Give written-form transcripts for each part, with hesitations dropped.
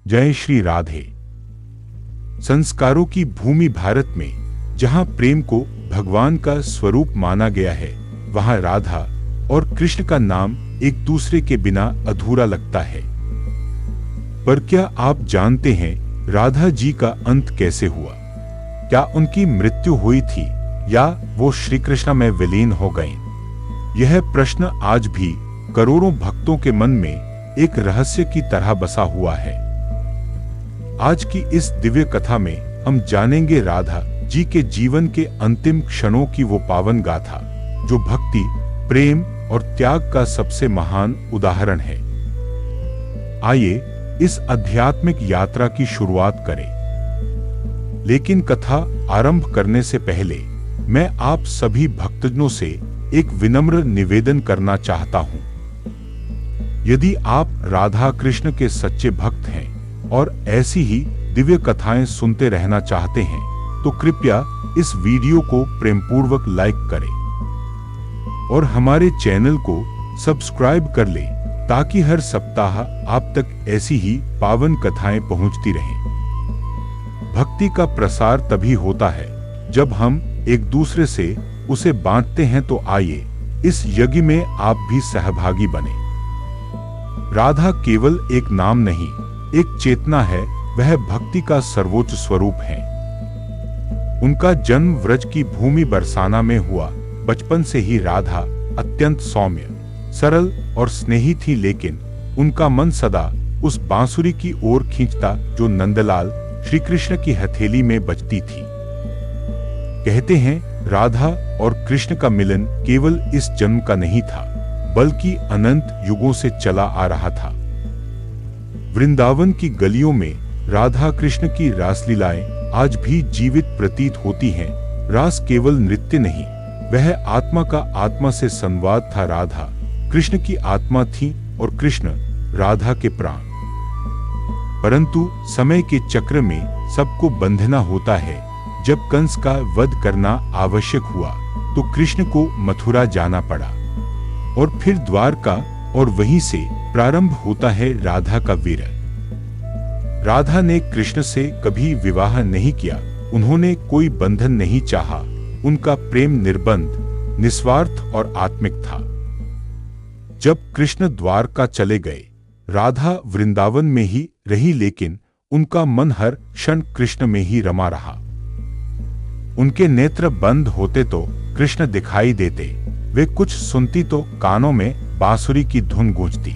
जय श्री राधे। संस्कारों की भूमि भारत में जहां प्रेम को भगवान का स्वरूप माना गया है, वहां राधा और कृष्ण का नाम एक दूसरे के बिना अधूरा लगता है। पर क्या आप जानते हैं राधा जी का अंत कैसे हुआ? क्या उनकी मृत्यु हुई थी या वो श्री कृष्ण में विलीन हो गईं? यह प्रश्न आज भी करोड़ों भक्तों के मन में एक रहस्य की तरह बसा हुआ है। आज की इस दिव्य कथा में हम जानेंगे राधा जी के जीवन के अंतिम क्षणों की वो पावन गाथा जो भक्ति, प्रेम और त्याग का सबसे महान उदाहरण है। आइए इस आध्यात्मिक यात्रा की शुरुआत करें। लेकिन कथा आरंभ करने से पहले मैं आप सभी भक्तजनों से एक विनम्र निवेदन करना चाहता हूं। यदि आप राधा कृष्ण के सच्चे भक्त हैं और ऐसी ही दिव्य कथाएं सुनते रहना चाहते हैं, तो कृपया इस वीडियो को प्रेमपूर्वक लाइक करें और हमारे चैनल को सब्सक्राइब कर लें ताकि हर सप्ताह आप तक ऐसी ही पावन कथाएं पहुंचती रहें। भक्ति का प्रसार तभी होता है जब हम एक दूसरे से उसे बांटते हैं, तो आइए इस यज्ञ में आप भी सहभागी बने। राधा केवल एक नाम नहीं, एक चेतना है। वह भक्ति का सर्वोच्च स्वरूप है। उनका जन्म व्रज की भूमि बरसाना में हुआ। बचपन से ही राधा अत्यंत सौम्य, सरल और स्नेही थी, लेकिन उनका मन सदा उस बांसुरी की ओर खींचता जो नंदलाल श्री कृष्ण की हथेली में बजती थी। कहते हैं राधा और कृष्ण का मिलन केवल इस जन्म का नहीं था, बल्कि अनंत युगों से चला आ रहा था। वृंदावन की गलियों में राधा कृष्ण की रासलीलाएं आज भी जीवित प्रतीत होती हैं। रास केवल नृत्य नहीं, वह आत्मा का आत्मा से संवाद था। राधा कृष्ण की आत्मा थी और कृष्ण राधा के प्राण। परंतु समय के चक्र में सबको बंधना होता है। जब कंस का वध करना आवश्यक हुआ तो कृष्ण को मथुरा जाना पड़ा और फिर द्वारका, और वहीं से प्रारंभ होता है राधा का विरह। राधा ने कृष्ण से कभी विवाह नहीं किया, उन्होंने कोई बंधन नहीं चाहा। उनका प्रेम निर्बंध, निस्वार्थ और आत्मिक था। जब कृष्ण द्वारका चले गए, राधा वृंदावन में ही रही, लेकिन उनका मन हर क्षण कृष्ण में ही रमा रहा। उनके नेत्र बंद होते तो कृष्ण दिखाई देते, वे कुछ सुनती तो कानों में बांसुरी की धुन गूंजती।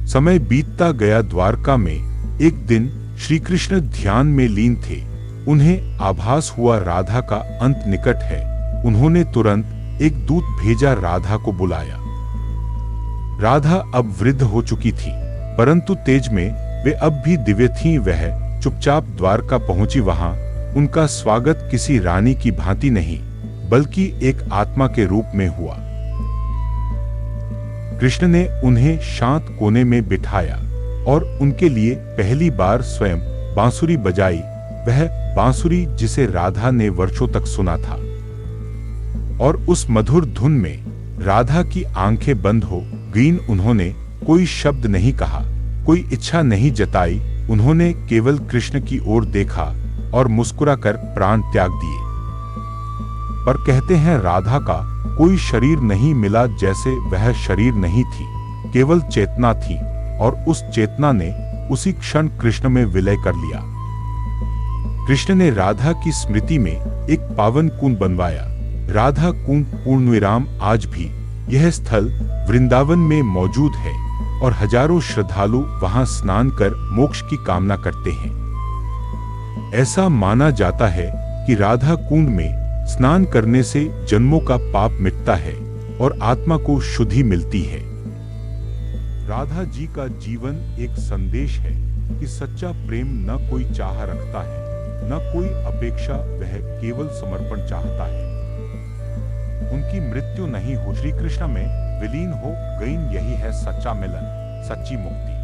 समय बीतता गया। द्वारका में एक दिन श्री कृष्ण ध्यान में लीन थे। उन्हें आभास हुआ राधा का अंत निकट है। उन्होंने तुरंत एक दूत भेजा, राधा को बुलाया। राधा अब वृद्ध हो चुकी थी, परंतु तेज में वे अब भी दिव्य थीं। वह चुपचाप द्वारका पहुंची। वहां उनका स्वागत किसी रानी की भांति नहीं, बल्कि एक आत्मा के रूप में हुआ। कृष्ण ने उन्हें शांत कोने में बिठाया और उनके लिए पहली बार स्वयं बांसुरी बजाई, वह बांसुरी जिसे राधा ने वर्षों तक सुना था। और उस मधुर धुन में राधा की आंखें बंद हो गईं। उन्होंने कोई शब्द नहीं कहा, कोई इच्छा नहीं जताई। उन्होंने केवल कृष्ण की ओर देखा और मुस्कुराकर प्राण त्याग दिए। पर कहते हैं राधा का कोई शरीर नहीं मिला, जैसे वह शरीर नहीं थी, केवल चेतना थी, और उस चेतना ने उसी क्षण कृष्ण में विलय कर लिया। कृष्ण ने राधा की स्मृति में एक पावन कुंड बनवाया, राधा कुंड पूर्णविराम। आज भी यह स्थल वृंदावन में मौजूद है और हजारों श्रद्धालु वहां स्नान कर मोक्ष की कामना करते हैं। ऐसा माना जाता है कि राधा कुंड में स्नान करने से जन्मों का पाप मिटता है और आत्मा को शुद्धि मिलती है। राधा जी का जीवन एक संदेश है कि सच्चा प्रेम न कोई चाह रखता है, न कोई अपेक्षा, वह केवल समर्पण चाहता है। उनकी मृत्यु नहीं हो, श्री कृष्ण में विलीन हो गई। यही है सच्चा मिलन, सच्ची मुक्ति।